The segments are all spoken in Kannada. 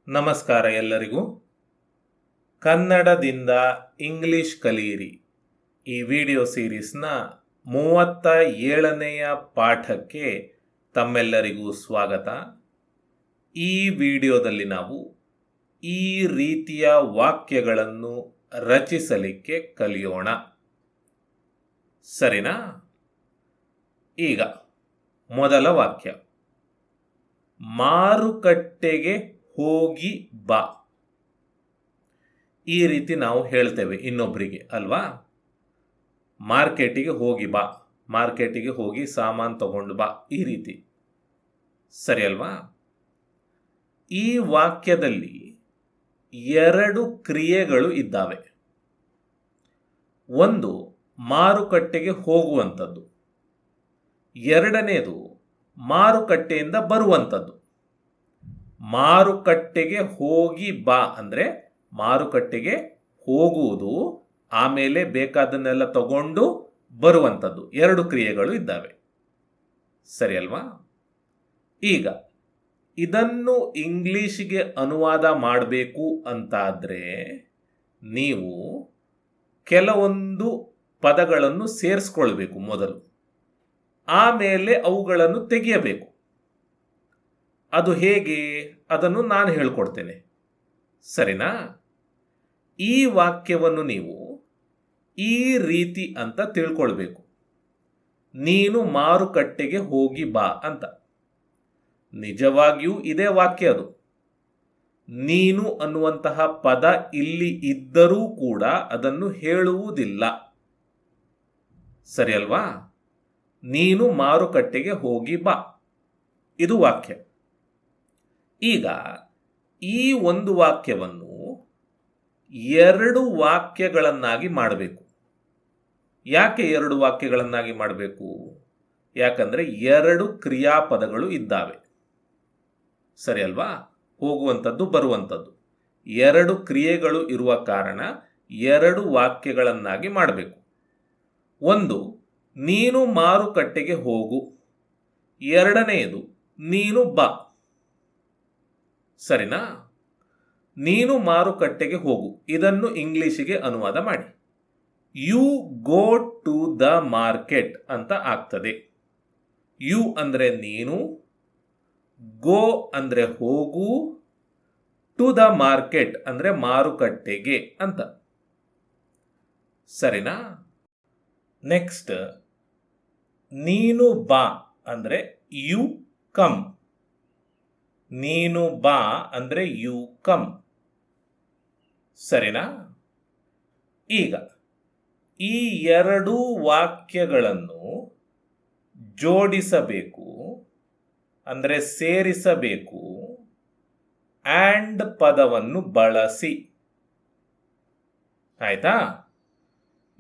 ನಮಸ್ಕಾರ ಎಲ್ಲರಿಗೂ. ಕನ್ನಡದಿಂದ ಇಂಗ್ಲಿಷ್ ಕಲಿಯಿರಿ ಈ ವಿಡಿಯೋ ಸೀರೀಸ್ನ 37ನೆಯ ಪಾಠಕ್ಕೆ ತಮ್ಮೆಲ್ಲರಿಗೂ ಸ್ವಾಗತ. ಈ ವಿಡಿಯೋದಲ್ಲಿ ನಾವು ಈ ರೀತಿಯ ವಾಕ್ಯಗಳನ್ನು ರಚಿಸಲಿಕ್ಕೆ ಕಲಿಯೋಣ. ಸರಿನಾ? ಈಗ ಮೊದಲ ವಾಕ್ಯ, ಮಾರುಕಟ್ಟೆಗೆ ಹೋಗಿ ಬಾ. ಈ ರೀತಿ ನಾವು ಹೇಳ್ತೇವೆ ಇನ್ನೊಬ್ಬರಿಗೆ ಅಲ್ವಾ? ಮಾರ್ಕೆಟಿಗೆ ಹೋಗಿ ಬಾ, ಮಾರ್ಕೆಟಿಗೆ ಹೋಗಿ ಸಾಮಾನು ತಗೊಂಡು ಬಾ, ಈ ರೀತಿ. ಸರಿ ಅಲ್ವಾ? ಈ ವಾಕ್ಯದಲ್ಲಿ ಎರಡು ಕ್ರಿಯೆಗಳು ಇದ್ದಾವೆ. ಒಂದು ಮಾರುಕಟ್ಟೆಗೆ ಹೋಗುವಂಥದ್ದು, ಎರಡನೇದು ಮಾರುಕಟ್ಟೆಯಿಂದ ಬರುವಂಥದ್ದು. ಮಾರುಕಟ್ಟೆಗೆ ಹೋಗಿ ಬಾ ಅಂದರೆ ಮಾರುಕಟ್ಟೆಗೆ ಹೋಗುವುದು, ಆಮೇಲೆ ಬೇಕಾದನ್ನೆಲ್ಲ ತಗೊಂಡು ಬರುವಂಥದ್ದು. ಎರಡು ಕ್ರಿಯೆಗಳು ಇದ್ದಾವೆ. ಸರಿ ಅಲ್ವಾ? ಈಗ ಇದನ್ನು ಇಂಗ್ಲಿಷಿಗೆ ಅನುವಾದ ಮಾಡಬೇಕು ಅಂತಾದರೆ ನೀವು ಕೆಲವೊಂದು ಪದಗಳನ್ನು ಸೇರಿಸ್ಕೊಳ್ಬೇಕು ಮೊದಲು, ಆಮೇಲೆ ಅವುಗಳನ್ನು ತೆಗೆಯಬೇಕು. ಅದು ಹೇಗೆ ಅದನ್ನು ನಾನು ಹೇಳ್ಕೊಡ್ತೇನೆ. ಸರಿನಾ? ಈ ವಾಕ್ಯವನ್ನು ನೀವು ಈ ರೀತಿ ಅಂತ ತಿಳ್ಕೊಳ್ಬೇಕು. ನೀನು ಮಾರುಕಟ್ಟೆಗೆ ಹೋಗಿ ಬಾ ಅಂತ. ನಿಜವಾಗಿಯೂ ಇದೇ ವಾಕ್ಯ ಅದು. ನೀನು ಅನ್ನುವಂತಹ ಪದ ಇಲ್ಲಿ ಇದ್ದರೂ ಕೂಡ ಅದನ್ನು ಹೇಳುವುದಿಲ್ಲ. ಸರಿ ಅಲ್ವಾ? ನೀನು ಮಾರುಕಟ್ಟೆಗೆ ಹೋಗಿ ಬಾ, ಇದು ವಾಕ್ಯ. ಈಗ ಈ ಒಂದು ವಾಕ್ಯವನ್ನು ಎರಡು ವಾಕ್ಯಗಳನ್ನಾಗಿ ಮಾಡಬೇಕು. ಯಾಕೆ ಎರಡು ವಾಕ್ಯಗಳನ್ನಾಗಿ ಮಾಡಬೇಕು? ಯಾಕಂದರೆ ಎರಡು ಕ್ರಿಯಾಪದಗಳು ಇದ್ದಾವೆ. ಸರಿ ಅಲ್ವಾ? ಹೋಗುವಂಥದ್ದು, ಬರುವಂಥದ್ದು, ಎರಡು ಕ್ರಿಯೆಗಳು ಇರುವ ಕಾರಣ ಎರಡು ವಾಕ್ಯಗಳನ್ನಾಗಿ ಮಾಡಬೇಕು. ಒಂದು, ನೀನು ಮಾರುಕಟ್ಟೆಗೆ ಹೋಗು. ಎರಡನೆಯದು, ನೀನು ಬಾ. ಸರಿನಾ? ನೀನು ಮಾರುಕಟ್ಟೆಗೆ ಹೋಗು, ಇದನ್ನು ಇಂಗ್ಲಿಷಿಗೆ ಅನುವಾದ ಮಾಡಿ. You go to the market ಅಂತ ಆಗ್ತದೆ. ಯು ಅಂದರೆ ನೀನು, ಗೋ ಅಂದರೆ ಹೋಗು, ಟು ದ ಮಾರ್ಕೆಟ್ ಅಂದರೆ ಮಾರುಕಟ್ಟೆಗೆ ಅಂತ. ಸರಿನಾ? ನೆಕ್ಸ್ಟ್, ನೀನು ಬಾ ಅಂದರೆ ಯು ಕಮ್. ನೀನು ಬಾ ಅಂದರೆ ಯು ಕಮ್. ಸರಿನಾ? ಈಗ ಈ ಎರಡೂ ವಾಕ್ಯಗಳನ್ನು ಜೋಡಿಸಬೇಕು, ಅಂದರೆ ಸೇರಿಸಬೇಕು. ಆ್ಯಂಡ್ ಪದವನ್ನು ಬಳಸಿ. ಆಯ್ತಾ?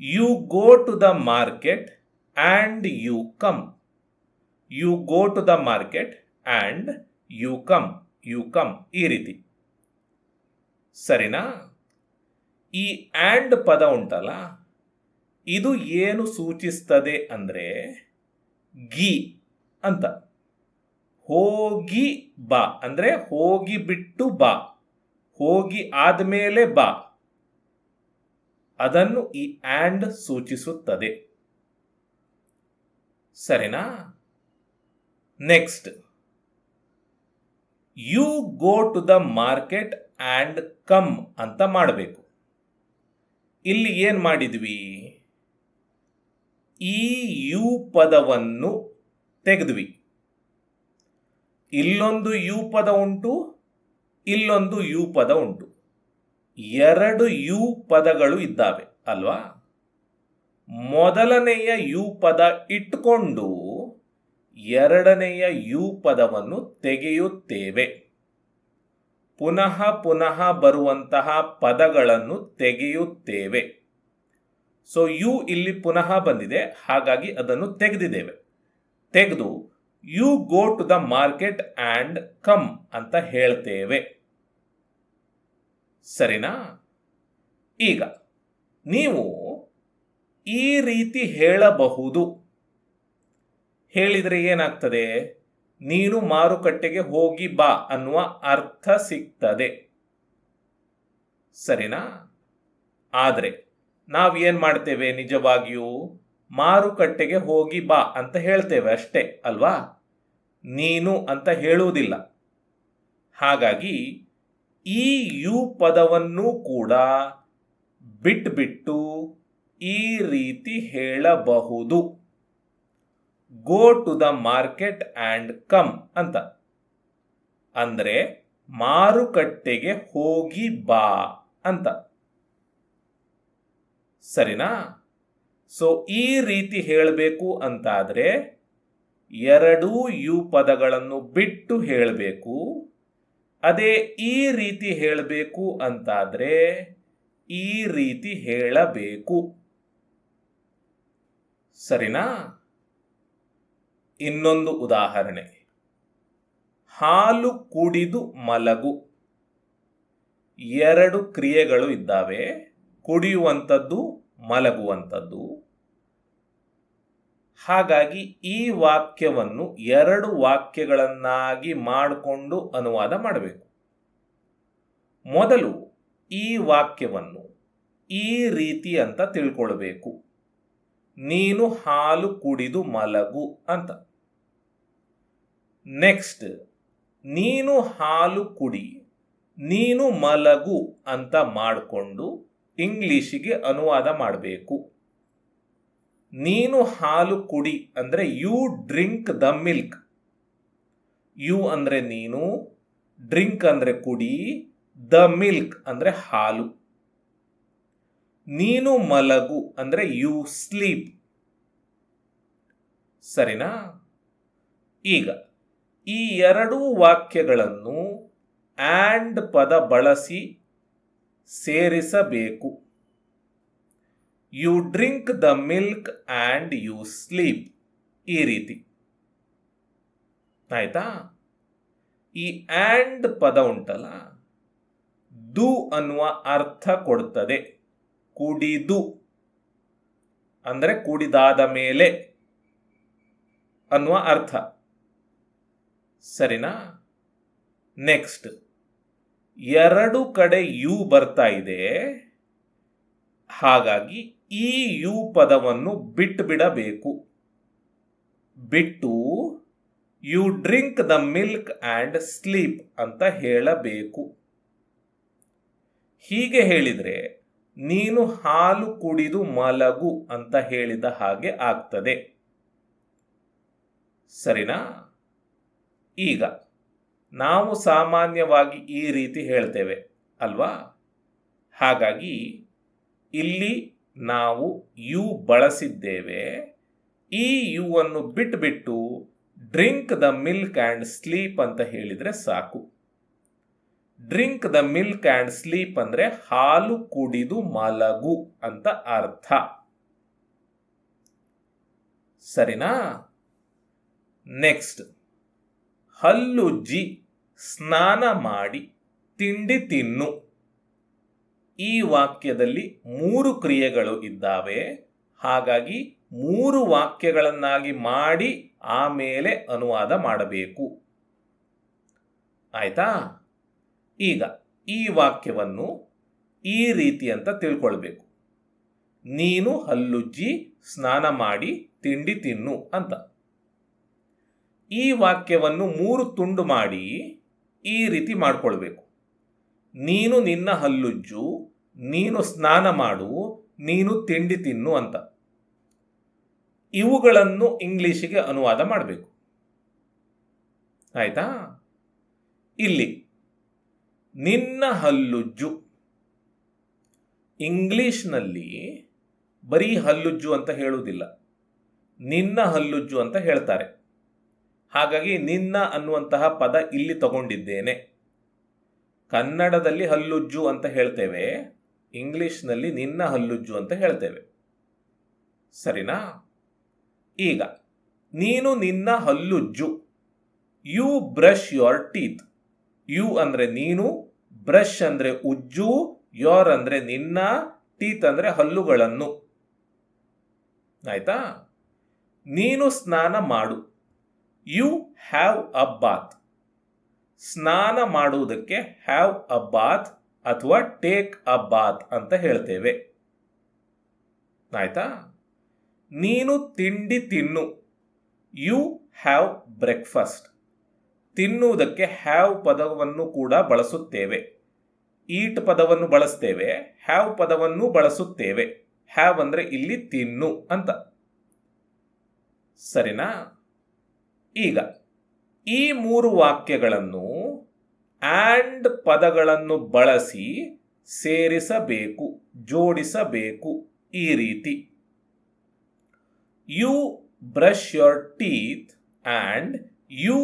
You go to the market and you come. You go to the market and you come. You come, ಈ ರೀತಿ. ಸರಿನಾ? ಈ ಆ್ಯಂಡ್ ಪದ ಉಂಟಲ್ಲ, ಇದು ಏನು ಸೂಚಿಸ್ತದೆ ಅಂದರೆ ಗಿ ಅಂತ. ಹೋಗಿ ಬಾ ಅಂದರೆ ಹೋಗಿ ಬಿಟ್ಟು ಬಾ, ಹೋಗಿ ಆದಮೇಲೆ ಬಾ, ಅದನ್ನು ಈ ಆ್ಯಂಡ್ ಸೂಚಿಸುತ್ತದೆ. ಸರಿನಾ? Next, you go to the market and come ಅಂತ ಮಾಡಬೇಕು. ಇಲ್ಲಿ ಏನು ಮಾಡಿದ್ವಿ? ಈ ಯು ಪದವನ್ನು ತೆಗೆದ್ವಿ. ಇಲ್ಲೊಂದು ಯು ಪದ ಉಂಟು, ಇಲ್ಲೊಂದು ಯು ಪದ ಉಂಟು. ಎರಡು ಯು ಪದಗಳು ಇದ್ದಾವೆ ಅಲ್ವಾ? ಮೊದಲನೆಯ ಯು ಪದ ಇಟ್ಕೊಂಡು ಎರಡನೆಯ ಯು ಪದವನ್ನು ತೆಗೆಯುತ್ತೇವೆ. ಪುನಃ ಪುನಃ ಬರುವಂತಹ ಪದಗಳನ್ನು ತೆಗೆಯುತ್ತೇವೆ. ಸೊ ಯು ಇಲ್ಲಿ ಪುನಃ ಬಂದಿದೆ, ಹಾಗಾಗಿ ಅದನ್ನು ತೆಗೆದಿದ್ದೇವೆ. ತೆಗೆದು you go to the market and come ಅಂತ ಹೇಳ್ತೇವೆ. ಸರಿನಾ? ಈಗ ನೀವು ಈ ರೀತಿ ಹೇಳಬಹುದು. ಹೇಳಿದರೆ ಏನಾಗ್ತದೆ? ನೀನು ಮಾರುಕಟ್ಟೆಗೆ ಹೋಗಿ ಬಾ ಅನ್ನುವ ಅರ್ಥ ಸಿಗ್ತದೆ. ಸರಿನಾ? ಆದರೆ ನಾವೇನು ಮಾಡ್ತೇವೆ, ನಿಜವಾಗಿಯೂ ಮಾರುಕಟ್ಟೆಗೆ ಹೋಗಿ ಬಾ ಅಂತ ಹೇಳ್ತೇವೆ ಅಷ್ಟೇ ಅಲ್ವಾ, ನೀನು ಅಂತ ಹೇಳುವುದಿಲ್ಲ. ಹಾಗಾಗಿ ಈ ಯು ಪದವನ್ನು ಕೂಡ ಬಿಟ್ಬಿಟ್ಟು ಈ ರೀತಿ ಹೇಳಬಹುದು, go to the market and come ಅಂತ. ಅಂದರೆ ಮಾರುಕಟ್ಟೆಗೆ ಹೋಗಿ ಬಾ ಅಂತ. ಸರಿನಾ? ಸೊ ಈ ರೀತಿ ಹೇಳಬೇಕು ಅಂತಾದರೆ ಎರಡೂ ಯು ಪದಗಳನ್ನು ಬಿಟ್ಟು ಹೇಳಬೇಕು. ಅದೇ ಈ ರೀತಿ ಹೇಳಬೇಕು ಅಂತಾದರೆ ಈ ರೀತಿ ಹೇಳಬೇಕು. ಸರಿನಾ? ಇನ್ನೊಂದು ಉದಾಹರಣೆ, ಹಾಲು ಕುಡಿದು ಮಲಗು. ಎರಡು ಕ್ರಿಯೆಗಳು ಇದ್ದಾವೆ, ಕುಡಿಯುವಂಥದ್ದು, ಮಲಗುವಂಥದ್ದು. ಹಾಗಾಗಿ ಈ ವಾಕ್ಯವನ್ನು ಎರಡು ವಾಕ್ಯಗಳನ್ನಾಗಿ ಮಾಡಿಕೊಂಡು ಅನುವಾದ ಮಾಡಬೇಕು. ಮೊದಲು ಈ ವಾಕ್ಯವನ್ನು ಈ ರೀತಿ ಅಂತ ತಿಳ್ಕೊಳ್ಬೇಕು, ನೀನು ಹಾಲು ಕುಡಿದು ಮಲಗು ಅಂತ. ನೆಕ್ಸ್ಟ್, ನೀನು ಹಾಲು ಕುಡಿ, ನೀನು ಮಲಗು ಅಂತ ಮಾಡಿಕೊಂಡು ಇಂಗ್ಲಿಷಿಗೆ ಅನುವಾದ ಮಾಡಬೇಕು. ನೀನು ಹಾಲು ಕುಡಿ ಅಂದರೆ you drink the milk. You ಅಂದರೆ ನೀನು, ಡ್ರಿಂಕ್ ಅಂದರೆ ಕುಡಿ, ದ ಮಿಲ್ಕ್ ಅಂದರೆ ಹಾಲು. ನೀನು ಮಲಗು ಅಂದರೆ ಯು ಸ್ಲೀಪ್. ಸರಿನಾ? ಈಗ ಈ ಎರಡೂ ವಾಕ್ಯಗಳನ್ನು ಆ್ಯಂಡ್ ಪದ ಬಳಸಿ ಸೇರಿಸಬೇಕು. You drink the milk and you sleep, ಈ ರೀತಿ. ಆಯ್ತಾ? ಈ ಆ್ಯಂಡ್ ಪದ ಉಂಟಲ್ಲ, ದು ಅನ್ನುವ ಅರ್ಥ ಕೊಡ್ತದೆ. ಕುಡಿದು ಅಂದರೆ ಕುಡಿದಾದ ಮೇಲೆ ಅನ್ನುವ ಅರ್ಥ. ಸರಿನಾ? ನೆಕ್ಸ್ಟ್, ಎರಡು ಕಡೆ ಯು ಬರ್ತಾ ಇದೆ, ಹಾಗಾಗಿ ಈ ಯು ಪದವನ್ನು ಬಿಟ್ಟು ಬಿಡಬೇಕು. ಬಿಟ್ಟು you drink the milk and sleep ಅಂತ ಹೇಳಬೇಕು. ಹೀಗೆ ಹೇಳಿದರೆ ನೀನು ಹಾಲು ಕುಡಿದು ಮಲಗು ಅಂತ ಹೇಳಿದ ಹಾಗೆ ಆಗ್ತದೆ. ಸರಿನಾ? ಈಗ ನಾವು ಸಾಮಾನ್ಯವಾಗಿ ಈ ರೀತಿ ಹೇಳ್ತೇವೆ ಅಲ್ವಾ? ಹಾಗಾಗಿ ಇಲ್ಲಿ ನಾವು ಯು ಬಳಸಿದ್ದೇವೆ. ಈ ಯು ಅನ್ನು ಬಿಟ್ಟು drink the milk and sleep ಅಂತ ಹೇಳಿದರೆ ಸಾಕು. Drink the milk and sleep ಅಂದರೆ ಹಾಲು ಕುಡಿದು ಮಲಗು ಅಂತ ಅರ್ಥ. ಸರಿನಾ? ನೆಕ್ಸ್ಟ್, ಹಲ್ಲುಜ್ಜಿ, ಸ್ನಾನ ಮಾಡಿ, ತಿಂಡಿ ತಿನ್ನು. ಈ ವಾಕ್ಯದಲ್ಲಿ 3 ಕ್ರಿಯೆಗಳು ಇದ್ದಾವೆ. ಹಾಗಾಗಿ 3 ವಾಕ್ಯಗಳನ್ನಾಗಿ ಮಾಡಿ ಆಮೇಲೆ ಅನುವಾದ ಮಾಡಬೇಕು. ಆಯ್ತಾ? ಈಗ ಈ ವಾಕ್ಯವನ್ನು ಈ ರೀತಿ ಅಂತ ತಿಳ್ಕೊಳ್ಬೇಕು, ನೀನು ಹಲ್ಲುಜ್ಜಿ, ಸ್ನಾನ ಮಾಡಿ, ತಿಂಡಿ ತಿನ್ನು ಅಂತ. ಈ ವಾಕ್ಯವನ್ನು 3 ತುಂಡು ಮಾಡಿ ಈ ರೀತಿ ಮಾಡ್ಕೊಳ್ಬೇಕು, ನೀನು ನಿನ್ನ ಹಲ್ಲುಜ್ಜು, ನೀನು ಸ್ನಾನ ಮಾಡು, ನೀನು ತಿಂಡಿ ತಿನ್ನು ಅಂತ. ಇವುಗಳನ್ನು ಇಂಗ್ಲಿಷಿಗೆ ಅನುವಾದ ಮಾಡಬೇಕು. ಆಯ್ತಾ? ಇಲ್ಲಿ ನಿನ್ನ ಹಲ್ಲುಜ್ಜು, ಇಂಗ್ಲಿಷ್ನಲ್ಲಿ ಬರೀ ಹಲ್ಲುಜ್ಜು ಅಂತ ಹೇಳುವುದಿಲ್ಲ, ನಿನ್ನ ಹಲ್ಲುಜ್ಜು ಅಂತ ಹೇಳ್ತಾರೆ. ಹಾಗಾಗಿ ನಿನ್ನ ಅನ್ನುವಂತಹ ಪದ ಇಲ್ಲಿ ತಗೊಂಡಿದ್ದೇನೆ. ಕನ್ನಡದಲ್ಲಿ ಹಲ್ಲುಜ್ಜು ಅಂತ ಹೇಳ್ತೇವೆ, ಇಂಗ್ಲಿಷ್ನಲ್ಲಿ ನಿನ್ನ ಹಲ್ಲುಜ್ಜು ಅಂತ ಹೇಳ್ತೇವೆ. ಸರಿನಾ? ಈಗ ನೀನು ನಿನ್ನ ಹಲ್ಲುಜ್ಜು, you brush your teeth. You ಅಂದರೆ ನೀನು, ಬ್ರಷ್ ಅಂದರೆ ಉಜ್ಜು, ಯೋರ್ ಅಂದರೆ ನಿನ್ನ, ಟೀತ್ ಅಂದರೆ ಹಲ್ಲುಗಳನ್ನು. ಆಯ್ತಾ? ನೀನು ಸ್ನಾನ ಮಾಡು, ಯು ಹ್ಯಾವ್ ಅ ಬಾತ್. ಸ್ನಾನ ಮಾಡುವುದಕ್ಕೆ ಹ್ಯಾವ್ ಅ ಬಾತ್ ಅಥವಾ ಟೇಕ್ ಅ ಬಾತ್ ಅಂತ ಹೇಳ್ತೇವೆ. ಆಯ್ತಾ? ನೀನು ತಿಂಡಿ ತಿನ್ನು. You have breakfast. ತಿನ್ನುವುದಕ್ಕೆ ಹ್ಯಾವ್ ಪದವನ್ನು ಕೂಡ ಬಳಸುತ್ತೇವೆ. ಈಟ್ ಪದವನ್ನು ಬಳಸ್ತೇವೆ, ಹ್ಯಾವ್ ಪದವನ್ನು ಬಳಸುತ್ತೇವೆ. ಹ್ಯಾವ್ ಅಂದರೆ ಇಲ್ಲಿ ತಿನ್ನು ಅಂತ. ಸರಿನಾ? ಈಗ ಈ 3 ವಾಕ್ಯಗಳನ್ನು ಆ್ಯಂಡ್ ಪದಗಳನ್ನು ಬಳಸಿ ಸೇರಿಸಬೇಕು, ಜೋಡಿಸಬೇಕು. ಈ ರೀತಿ you brush your teeth and you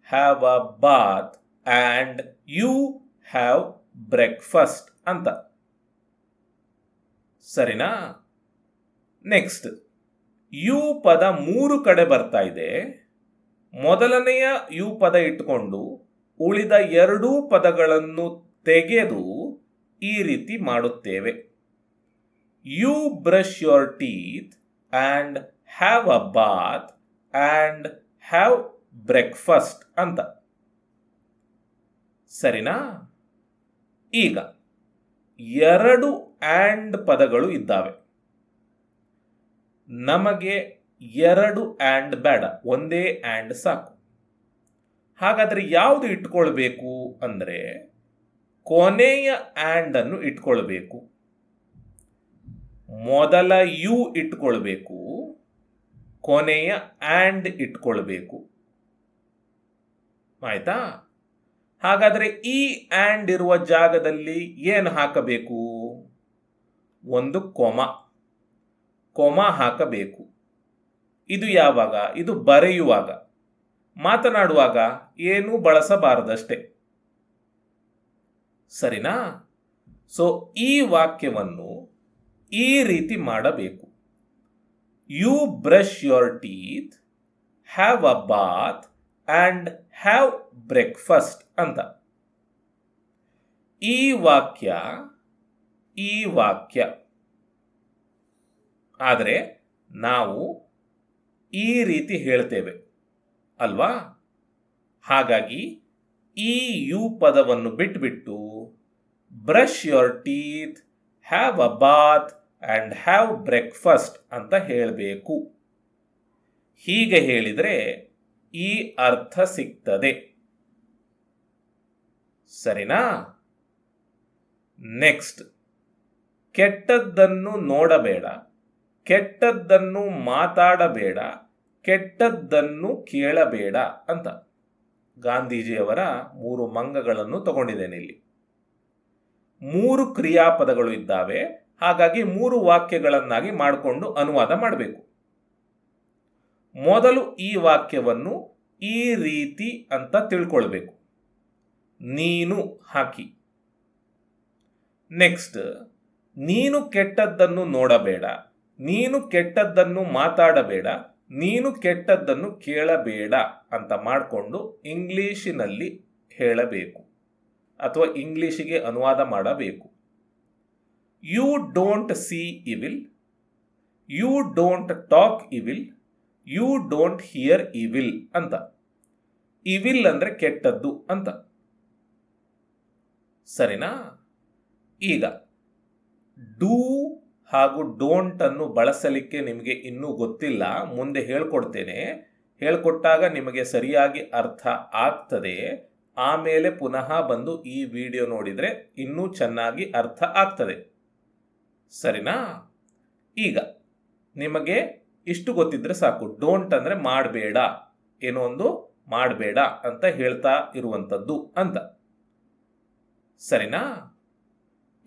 have a bath and you have breakfast ಅಂತ. ಸರಿನಾ? ನೆಕ್ಸ್ಟ್, ಯು ಪದ 3 ಕಡೆ ಬರ್ತಾ ಇದೆ. ಮೊದಲನೆಯ ಯು ಪದ ಇಟ್ಟುಕೊಂಡು ಉಳಿದ 2 ಪದಗಳನ್ನು ತೆಗೆದು ಈ ರೀತಿ ಮಾಡುತ್ತೇವೆ. You brush your teeth and have a bath and have breakfast ಅಂತ. ಸರಿನಾ? ಈಗ 2 ಆ್ಯಂಡ್ ಪದಗಳು ಇದ್ದಾವೆ. ನಮಗೆ 2 ಆ್ಯಂಡ್ ಬೇಡ, ಒಂದೇ ಆ್ಯಂಡ್ ಸಾಕು. ಹಾಗಾದರೆ ಯಾವುದು ಇಟ್ಕೊಳ್ಬೇಕು ಅಂದರೆ ಕೊನೆಯ ಆ್ಯಂಡ್ ಅನ್ನು ಇಟ್ಕೊಳ್ಬೇಕು. ಮೊದಲ ಯು ಇಟ್ಕೊಳ್ಬೇಕು, ಕೊನೆಯ ಆ್ಯಂಡ್ ಇಟ್ಕೊಳ್ಬೇಕು. ಆಯ್ತಾ? ಹಾಗಾದರೆ ಈ ಆ್ಯಂಡ್ ಇರುವ ಜಾಗದಲ್ಲಿ ಏನು ಹಾಕಬೇಕು? ಒಂದು ಕೊಮ ಹಾಕಬೇಕು. ಇದು ಯಾವಾಗ? ಇದು ಬರೆಯುವಾಗ. ಮಾತನಾಡುವಾಗ ಏನೂ ಬಳಸಬಾರದಷ್ಟೇ. ಸರಿನಾ? ಸೊ ಈ ವಾಕ್ಯವನ್ನು ಈ ರೀತಿ ಮಾಡಬೇಕು. You brush your teeth, have a bath and have breakfast ಅಂತ. ಈ ವಾಕ್ಯ ಆದರೆ ನಾವು ಈ ರೀತಿ ಹೇಳ್ತೇವೆ ಅಲ್ವಾ? ಹಾಗಾಗಿ ಈ ಯು ಪದವನ್ನು ಬಿಟ್ಬಿಟ್ಟು brush your teeth, have a bath and have breakfast ಅಂತ ಹೇಳಬೇಕು. ಹೀಗೆ ಹೇಳಿದರೆ ಈ ಅರ್ಥ ಸಿಗ್ತದೆ. ಸರಿನಾ? ನೆಕ್ಸ್ಟ್, ಕೆಟ್ಟದ್ದನ್ನು ನೋಡಬೇಡ, ಕೆಟ್ಟದ್ದನ್ನು ಮಾತಾಡಬೇಡ, ಕೆಟ್ಟದ್ದನ್ನು ಕೇಳಬೇಡ ಅಂತ ಗಾಂಧೀಜಿಯವರ 3 ಮಂಗಗಳನ್ನು ತಗೊಂಡಿದ್ದೇನೆ ಇಲ್ಲಿ. 3 ಕ್ರಿಯಾಪದಗಳು ಇದ್ದಾವೆ. ಹಾಗಾಗಿ 3 ವಾಕ್ಯಗಳನ್ನಾಗಿ ಮಾಡಿಕೊಂಡು ಅನುವಾದ ಮಾಡಬೇಕು. ಮೊದಲು ಈ ವಾಕ್ಯವನ್ನು ಈ ರೀತಿ ಅಂತ ತಿಳ್ಕೊಳ್ಬೇಕು. ನೀನು ಹಾಕಿ. ನೆಕ್ಸ್ಟ್, ನೀನು ಕೆಟ್ಟದ್ದನ್ನು ನೋಡಬೇಡ, ನೀನು ಕೆಟ್ಟದ್ದನ್ನು ಮಾತಾಡಬೇಡ, ನೀನು ಕೆಟ್ಟದ್ದನ್ನು ಕೇಳಬೇಡ ಅಂತ ಮಾಡಿಕೊಂಡು ಇಂಗ್ಲಿಷಿನಲ್ಲಿ ಹೇಳಬೇಕು ಅಥವಾ ಇಂಗ್ಲಿಷಿಗೆ ಅನುವಾದ ಮಾಡಬೇಕು. You don't see evil, you don't talk evil, you don't hear evil ಅಂತ. ಇವಿಲ್ ಅಂದರೆ ಕೆಟ್ಟದ್ದು ಅಂತ. ಸರಿನಾ? ಈಗ ಡೂ ಹಾಗೂ ಡೋಂಟ್ ಅನ್ನು ಬಳಸಲಿಕ್ಕೆ ನಿಮಗೆ ಇನ್ನೂ ಗೊತ್ತಿಲ್ಲ. ಮುಂದೆ ಹೇಳ್ಕೊಡ್ತೇನೆ. ಹೇಳ್ಕೊಟ್ಟಾಗ ನಿಮಗೆ ಸರಿಯಾಗಿ ಅರ್ಥ ಆಗ್ತದೆ. ಆಮೇಲೆ ಪುನಃ ಬಂದು ಈ ವಿಡಿಯೋ ನೋಡಿದರೆ ಇನ್ನೂ ಚೆನ್ನಾಗಿ ಅರ್ಥ ಆಗ್ತದೆ. ಸರಿನಾ? ಈಗ ನಿಮಗೆ ಇಷ್ಟು ಗೊತ್ತಿದ್ರೆ ಸಾಕು. ಡೋಂಟ್ ಅಂದರೆ ಮಾಡಬೇಡ, ಏನೋ ಒಂದು ಮಾಡಬೇಡ ಅಂತ ಹೇಳ್ತಾ ಇರುವಂಥದ್ದು ಅಂತ. ಸರಿನಾ?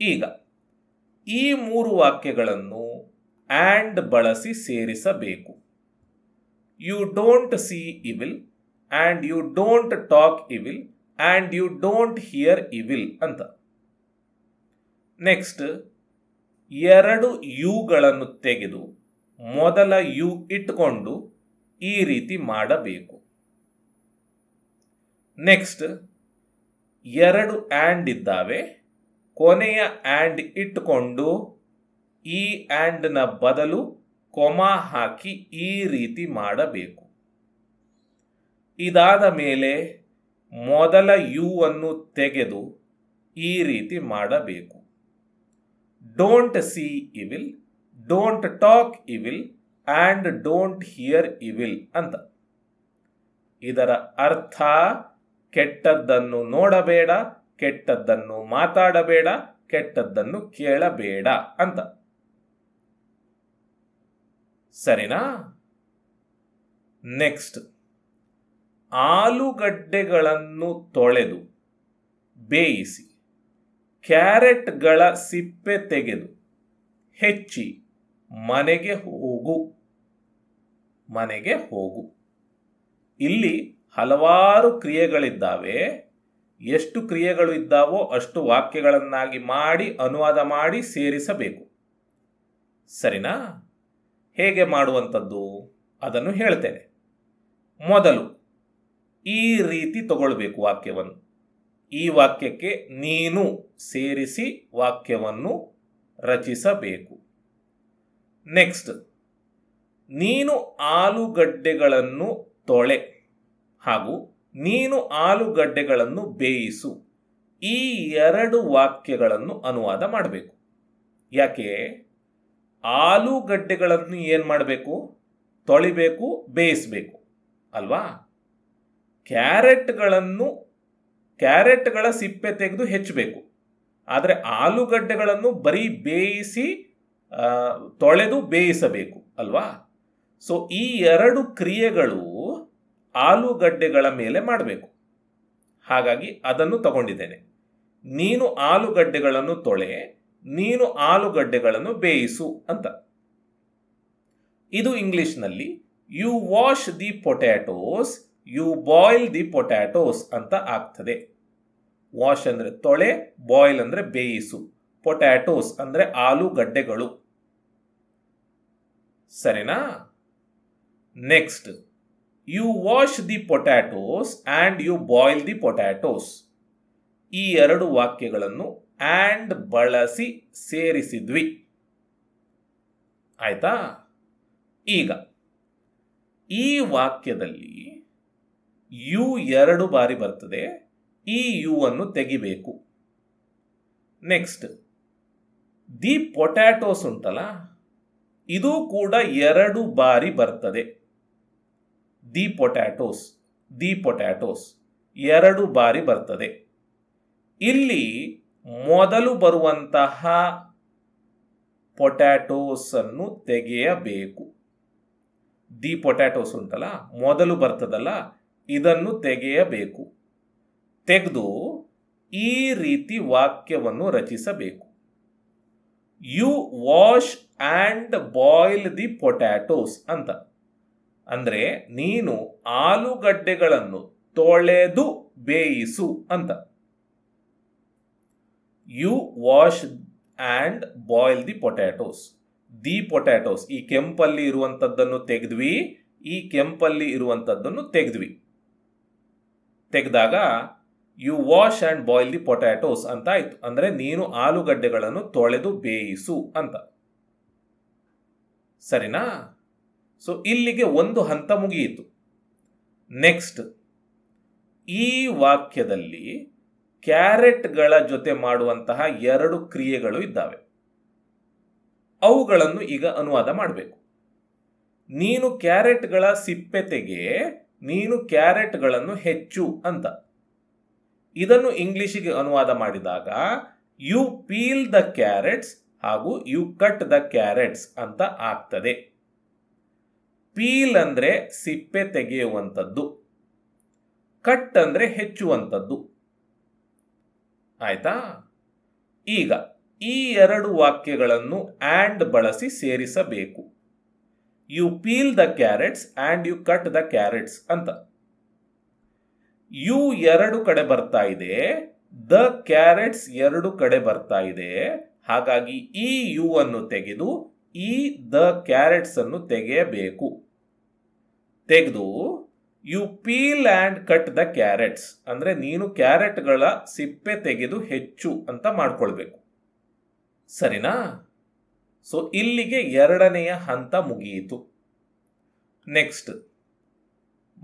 ಈಗ ಈ 3 ವಾಕ್ಯಗಳನ್ನು ಆ್ಯಂಡ್ ಬಳಸಿ ಸೇರಿಸಬೇಕು. You don't see evil and you don't talk evil and you don't hear evil ಅಂತ. ನೆಕ್ಸ್ಟ್, 2 ಯುಗಳನ್ನು ತೆಗೆದು ಮೊದಲ ಯು ಇಟ್ಕೊಂಡು ಈ ರೀತಿ ಮಾಡಬೇಕು. ನೆಕ್ಸ್ಟ್, 2 ಆ್ಯಂಡ್ ಇದ್ದಾವೆ. ಕೊನೆಯ ಆ್ಯಂಡ್ ಇಟ್ಟುಕೊಂಡು ಈ ಆ್ಯಂಡ್ನ ಬದಲು ಕೊಮ ಹಾಕಿ ಈ ರೀತಿ ಮಾಡಬೇಕು. ಇದಾದ ಮೇಲೆ ಮೊದಲ ಯು ಅನ್ನು ತೆಗೆದು ಈ ರೀತಿ ಮಾಡಬೇಕು. Don't see evil, don't talk evil and don't hear evil ಅಂತ. ಇದರ ಅರ್ಥ ಕೆಟ್ಟದ್ದನ್ನು ನೋಡಬೇಡ, ಕೆಟ್ಟದ್ದನ್ನು ಮಾತಾಡಬೇಡ, ಕೆಟ್ಟದ್ದನ್ನು ಕೇಳಬೇಡ ಅಂತ. ಸರಿನಾ? ನೆಕ್ಸ್ಟ್, ಆಲೂಗಡ್ಡೆಗಳನ್ನು ತೊಳೆದು ಬೇಯಿಸಿ ಕ್ಯಾರೆಟ್ಗಳ ಸಿಪ್ಪೆ ತೆಗೆದು ಹೆಚ್ಚಿ ಮನೆಗೆ ಹೋಗು. ಮನೆಗೆ ಹೋಗು. ಇಲ್ಲಿ ಹಲವಾರು ಕ್ರಿಯೆಗಳಿದ್ದಾವೆ. ಎಷ್ಟು ಕ್ರಿಯೆಗಳು ಇದ್ದಾವೋ ಅಷ್ಟು ವಾಕ್ಯಗಳನ್ನಾಗಿ ಮಾಡಿ ಅನುವಾದ ಮಾಡಿ ಸೇರಿಸಬೇಕು. ಸರಿನಾ? ಹೇಗೆ ಮಾಡುವಂಥದ್ದು ಅದನ್ನು ಹೇಳ್ತೇನೆ. ಮೊದಲು ಈ ರೀತಿ ತಗೊಳ್ಬೇಕು ವಾಕ್ಯವನ್ನು. ಈ ವಾಕ್ಯಕ್ಕೆ ನೀನು ಸೇರಿಸಿ ವಾಕ್ಯವನ್ನು ರಚಿಸಬೇಕು. ನೆಕ್ಸ್ಟ್, ನೀನು ಆಲೂಗಡ್ಡೆಗಳನ್ನು ತೊಳೆ ಹಾಗೂ ನೀನು ಆಲೂಗಡ್ಡೆಗಳನ್ನು ಬೇಯಿಸು. ಈ ಎರಡು ವಾಕ್ಯಗಳನ್ನು ಅನುವಾದ ಮಾಡಬೇಕು. ಯಾಕೆ? ಆಲೂಗಡ್ಡೆಗಳನ್ನು ಏನು ಮಾಡಬೇಕು? ತೊಳಿಬೇಕು, ಬೇಯಿಸಬೇಕು ಅಲ್ವಾ? ಕ್ಯಾರೆಟ್ಗಳ ಸಿಪ್ಪೆ ತೆಗೆದು ಹೆಚ್ಚಬೇಕು. ಆದರೆ ಆಲೂಗಡ್ಡೆಗಳನ್ನು ಬರೀ ಬೇಯಿಸಿ ತೊಳೆದು ಬೇಯಿಸಬೇಕು ಅಲ್ವಾ? ಸೊ ಈ ಎರಡು ಕ್ರಿಯೆಗಳು ಆಲೂಗಡ್ಡೆಗಳ ಮೇಲೆ ಮಾಡಬೇಕು. ಹಾಗಾಗಿ ಅದನ್ನು ತಗೊಂಡಿದ್ದೇನೆ. ನೀನು ಆಲೂಗಡ್ಡೆಗಳನ್ನು ತೊಳೆ, ನೀನು ಆಲೂಗಡ್ಡೆಗಳನ್ನು ಬೇಯಿಸು ಅಂತ. ಇದು ಇಂಗ್ಲಿಷ್ನಲ್ಲಿ you wash the potatoes, you boil the potatoes ಅಂತ ಆಗ್ತದೆ. ವಾಶ್ ಅಂದರೆ ತೊಳೆ, ಬಾಯ್ಲ್ ಅಂದರೆ ಬೇಯಿಸು, ಪೊಟ್ಯಾಟೋಸ್ ಅಂದರೆ ಆಲೂಗಡ್ಡೆಗಳು. ಸರಿನಾ? Next, you wash the potatoes and you boil the potatoes. ಈ ಎರಡು ವಾಕ್ಯಗಳನ್ನು ಆ್ಯಂಡ್ ಬಳಸಿ ಸೇರಿಸಿದ್ವಿ. ಆಯ್ತಾ? ಈಗ ಈ ವಾಕ್ಯದಲ್ಲಿ ಯು 2 ಬಾರಿ ಬರ್ತದೆ. ಈ ಯು ಅನ್ನು ತೆಗಿಬೇಕು. ನೆಕ್ಸ್ಟ್, ದಿ ಪೊಟ್ಯಾಟೋಸ್ ಉಂಟಲ್ಲ, ಇದು ಕೂಡ 2 ಬಾರಿ ಬರ್ತದೆ. ದಿ ಪೊಟ್ಯಾಟೋಸ್ 2 ಬಾರಿ ಬರ್ತದೆ. ಇಲ್ಲಿ ಮೊದಲು ಬರುವಂತಹ ಪೊಟ್ಯಾಟೋಸ್ ಅನ್ನು ತೆಗೆಯಬೇಕು. ದಿ ಪೊಟ್ಯಾಟೋಸ್ ಉಂಟಲ್ಲ, ಮೊದಲು ಬರ್ತದಲ್ಲ, ಇದನ್ನು ತೆಗೆಯಬೇಕು. ತೆಗೆದು ಈ ರೀತಿ ವಾಕ್ಯವನ್ನು ರಚಿಸಬೇಕು. You wash and boil the potatoes ಅಂತ. ಅಂದರೆ ನೀನು ಆಲೂಗಡ್ಡೆಗಳನ್ನು ತೊಳೆದು ಬೇಯಿಸು ಅಂತ. You wash and boil the potatoes. The potatoes, ಈ ಕೆಂಪಲ್ಲಿ ಇರುವಂಥದ್ದನ್ನು ತೆಗೆದ್ವಿ, ಈ ಕೆಂಪಲ್ಲಿ ಇರುವಂಥದ್ದನ್ನು ತೆಗೆದ್ವಿ. ತೆಗೆದಾಗ you wash and boil the potatoes ಅಂತ ಆಯಿತು. ಅಂದರೆ ನೀನು ಆಲೂಗಡ್ಡೆಗಳನ್ನು ತೊಳೆದು ಬೇಯಿಸು ಅಂತ. ಸರಿನಾ? ಸೊ ಇಲ್ಲಿಗೆ ಒಂದು ಹಂತ ಮುಗಿಯಿತು. ನೆಕ್ಸ್ಟ್, ಈ ವಾಕ್ಯದಲ್ಲಿ ಕ್ಯಾರೆಟ್ಗಳ ಜೊತೆ ಮಾಡುವಂತಹ 2 ಕ್ರಿಯೆಗಳು ಇದ್ದಾವೆ. ಅವುಗಳನ್ನು ಈಗ ಅನುವಾದ ಮಾಡಬೇಕು. ನೀನು ಕ್ಯಾರೆಟ್ಗಳ ಸಿಪ್ಪೆ ತೆಗೆ, ನೀನು ಕ್ಯಾರೆಟ್ಗಳನ್ನು ಹೆಚ್ಚು ಅಂತ. ಇದನ್ನು ಇಂಗ್ಲಿಷಿಗೆ ಅನುವಾದ ಮಾಡಿದಾಗ ಯು ಪೀಲ್ ದ ಕ್ಯಾರೆಟ್ಸ್ ಹಾಗೂ ಯು ಕಟ್ ದ ಕ್ಯಾರೆಟ್ಸ್ ಅಂತ ಆಗ್ತದೆ. ಪೀಲ್ ಅಂದರೆ ಸಿಪ್ಪೆ ತೆಗೆಯುವಂಥದ್ದು, ಕಟ್ ಅಂದರೆ ಹೆಚ್ಚುವಂಥದ್ದು. ಆಯ್ತಾ? ಈಗ ಈ 2 ವಾಕ್ಯಗಳನ್ನು ಆ್ಯಂಡ್ ಬಳಸಿ ಸೇರಿಸಬೇಕು. You peel the carrots and you cut the carrots ಅಂತ. ಯು 2 ಕಡೆ ಬರ್ತಾ ಇದೆ, ದ ಕ್ಯಾರೆಟ್ಸ್ 2 ಕಡೆ ಬರ್ತಾ ಇದೆ. ಹಾಗಾಗಿ ಈ ಯು ಅನ್ನು ತೆಗೆದು ಈ ದ ಕ್ಯಾರೆಟ್ಸ್ ಅನ್ನು ತೆಗೆಯಬೇಕು. ತೆಗೆದು you peel and cut the carrots ಅಂದರೆ ನೀನು ಕ್ಯಾರೆಟ್ಗಳ ಸಿಪ್ಪೆ ತೆಗೆದು ಹೆಚ್ಚು ಅಂತ ಮಾಡ್ಕೊಳ್ಬೇಕು. ಸರಿನಾ? ಸೊ ಇಲ್ಲಿಗೆ 2ನೆಯ ಹಂತ ಮುಗಿಯಿತು. ನೆಕ್ಸ್ಟ್,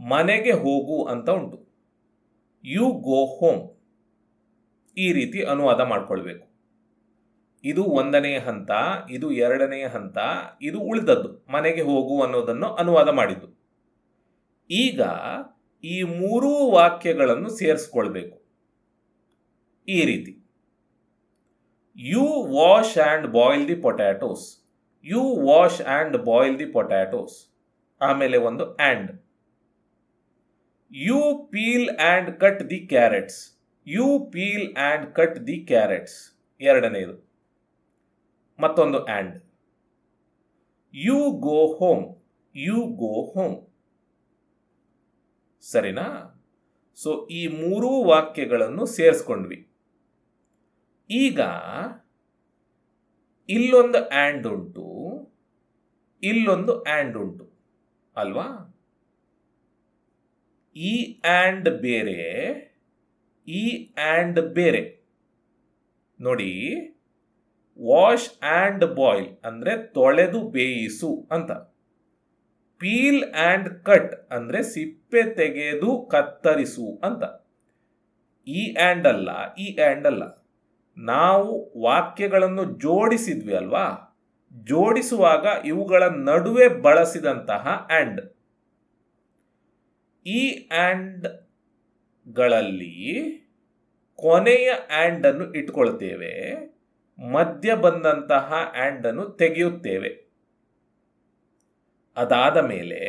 ಮನೆಗೆ ಹೋಗು ಅಂತ ಉಂಟು. You go home. ಈ ರೀತಿ ಅನುವಾದ ಮಾಡಿಕೊಳ್ಬೇಕು. ಇದು 1ನೇ ಹಂತ, ಇದು 2ನೇ ಹಂತ, ಇದು ಉಳಿದದ್ದು ಮನೆಗೆ ಹೋಗು ಅನ್ನೋದನ್ನು ಅನುವಾದ ಮಾಡಿದ್ದು. ಈಗ ಈ 3 ವಾಕ್ಯಗಳನ್ನು ಸೇರಿಸ್ಕೊಳ್ಬೇಕು. ಈ ರೀತಿ, you wash and boil the potatoes. You wash and boil the potatoes. ಆಮೇಲೆ ಒಂದು and. You peel and cut the carrots. You peel and cut the carrots. 2ನೇದು. ಮತ್ತೊಂದು and. You go home. You go home. ಸರಿನಾ? ಸೊ ಈ 3 ವಾಕ್ಯಗಳನ್ನು ಸೇರಿಸ್ಕೊಂಡ್ವಿ. ಈಗ ಇಲ್ಲೊಂದು ಆ್ಯಂಡ್ ಉಂಟು, ಇಲ್ಲೊಂದು ಆ್ಯಂಡ್ ಉಂಟು ಅಲ್ವಾ? ಈ ಆ್ಯಂಡ್ ಬೇರೆ, ಈ ಆ್ಯಂಡ್ ಬೇರೆ. ನೋಡಿ, ವಾಶ್ ಆ್ಯಂಡ್ ಬಾಯ್ಲ್ ಅಂದರೆ ತೊಳೆದು ಬೇಯಿಸು ಅಂತ. ಪೀಲ್ ಆ್ಯಂಡ್ ಕಟ್ ಅಂದರೆ ಸಿಪ್ಪೆ ತೆಗೆದು ಕತ್ತರಿಸು ಅಂತ. ಈ ಆ್ಯಂಡ್ ಅಲ್ಲ, ಈ ಆ್ಯಂಡ್ ಅಲ್ಲ. ನಾವು ವಾಕ್ಯಗಳನ್ನು ಜೋಡಿಸಿದ್ವಿ ಅಲ್ವಾ? ಜೋಡಿಸುವಾಗ ಇವುಗಳ ನಡುವೆ ಬಳಸಿದಂತಹ ಆ್ಯಂಡ್. ಈ ಆ್ಯಂಡ್ಗಳಲ್ಲಿ ಕೊನೆಯ ಆ್ಯಂಡ್ ಅನ್ನು ಇಟ್ಕೊಳ್ತೇವೆ, ಮಧ್ಯ ಬಂದಂತಹ ಆ್ಯಂಡ್ ಅನ್ನು ತೆಗೆಯುತ್ತೇವೆ. ಅದಾದ ಮೇಲೆ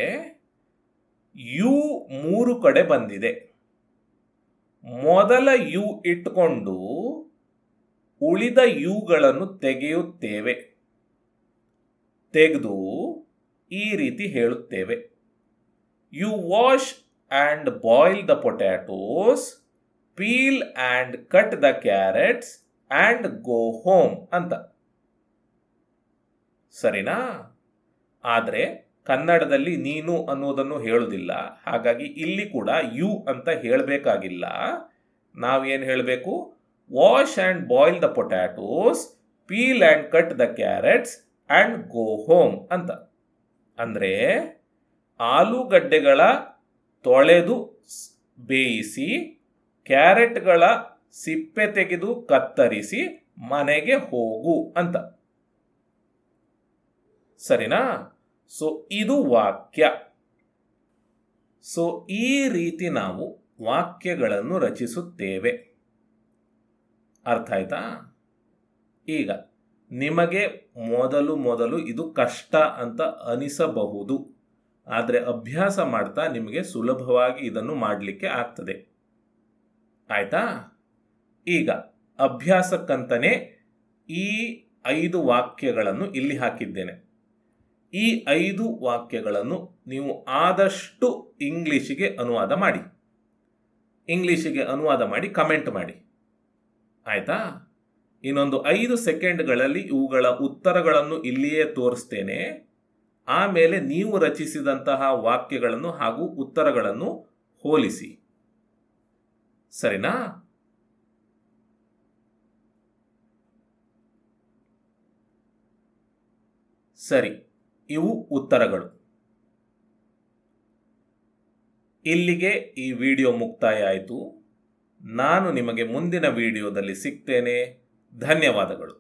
ಯು 3 ಕಡೆ ಬಂದಿದೆ. ಮೊದಲ ಯು ಇಟ್ಕೊಂಡು ಉಳಿದ ಯುಗಳನ್ನು ತೆಗೆಯುತ್ತೇವೆ. ತೆಗೆದು ಈ ರೀತಿ ಹೇಳುತ್ತೇವೆ, you wash and boil the potatoes, peel and cut the carrots and go home ಅಂತ. ಸರಿನಾ? ಆದರೆ ಕನ್ನಡದಲ್ಲಿ ನೀನು ಅನ್ನೋದನ್ನು ಹೇಳುವುದಿಲ್ಲ. ಹಾಗಾಗಿ ಇಲ್ಲಿ ಕೂಡ ಯು ಅಂತ ಹೇಳಬೇಕಾಗಿಲ್ಲ. ನಾವೇನು ಹೇಳಬೇಕು? Wash and boil the potatoes, peel and cut the carrots and go home ಅಂತ. ಅಂದರೆ ಆಲೂಗಡ್ಡೆಗಳ ತೊಳೆದು ಬೇಯಿಸಿ, ಕ್ಯಾರೆಟ್ಗಳ ಸಿಪ್ಪೆ ತೆಗೆದು ಕತ್ತರಿಸಿ ಮನೆಗೆ ಹೋಗು ಅಂತ. ಸರಿನಾ? ಸೊ ಇದು ವಾಕ್ಯ. ಸೊ ಈ ರೀತಿ ನಾವು ವಾಕ್ಯಗಳನ್ನು ರಚಿಸುತ್ತೇವೆ. ಅರ್ಥ ಆಯ್ತಾ? ಈಗ ನಿಮಗೆ ಮೊದಲು ಇದು ಕಷ್ಟ ಅಂತ ಅನಿಸಬಹುದು. ಆದರೆ ಅಭ್ಯಾಸ ಮಾಡ್ತಾ ನಿಮಗೆ ಸುಲಭವಾಗಿ ಇದನ್ನು ಮಾಡಲಿಕ್ಕೆ ಆಗ್ತದೆ. ಆಯ್ತಾ? ಈಗ ಅಭ್ಯಾಸಕ್ಕಂತಲೇ ಈ 5 ವಾಕ್ಯಗಳನ್ನು ಇಲ್ಲಿ ಹಾಕಿದ್ದೇನೆ. ಈ 5 ವಾಕ್ಯಗಳನ್ನು ನೀವು ಆದಷ್ಟು ಇಂಗ್ಲಿಷಿಗೆ ಅನುವಾದ ಮಾಡಿ. ಇಂಗ್ಲಿಷಿಗೆ ಅನುವಾದ ಮಾಡಿ ಕಮೆಂಟ್ ಮಾಡಿ. ಆಯ್ತಾ? ಇನ್ನೊಂದು 5 ಸೆಕೆಂಡ್ಗಳಲ್ಲಿ ಇವುಗಳ ಉತ್ತರಗಳನ್ನು ಇಲ್ಲಿಯೇ ತೋರಿಸ್ತೇನೆ. ಆಮೇಲೆ ನೀವು ರಚಿಸಿದಂತಹ ವಾಕ್ಯಗಳನ್ನು ಹಾಗೂ ಉತ್ತರಗಳನ್ನು ಹೋಲಿಸಿ. ಸರಿನಾ? ಸರಿ, ಇವು ಉತ್ತರಗಳು. ಇಲ್ಲಿಗೆ ಈ ವಿಡಿಯೋ ಮುಕ್ತಾಯ ಆಯಿತು. ನಾನು ನಿಮಗೆ ಮುಂದಿನ ವಿಡಿಯೋದಲ್ಲಿ ಸಿಗ್ತೇನೆ. ಧನ್ಯವಾದಗಳು.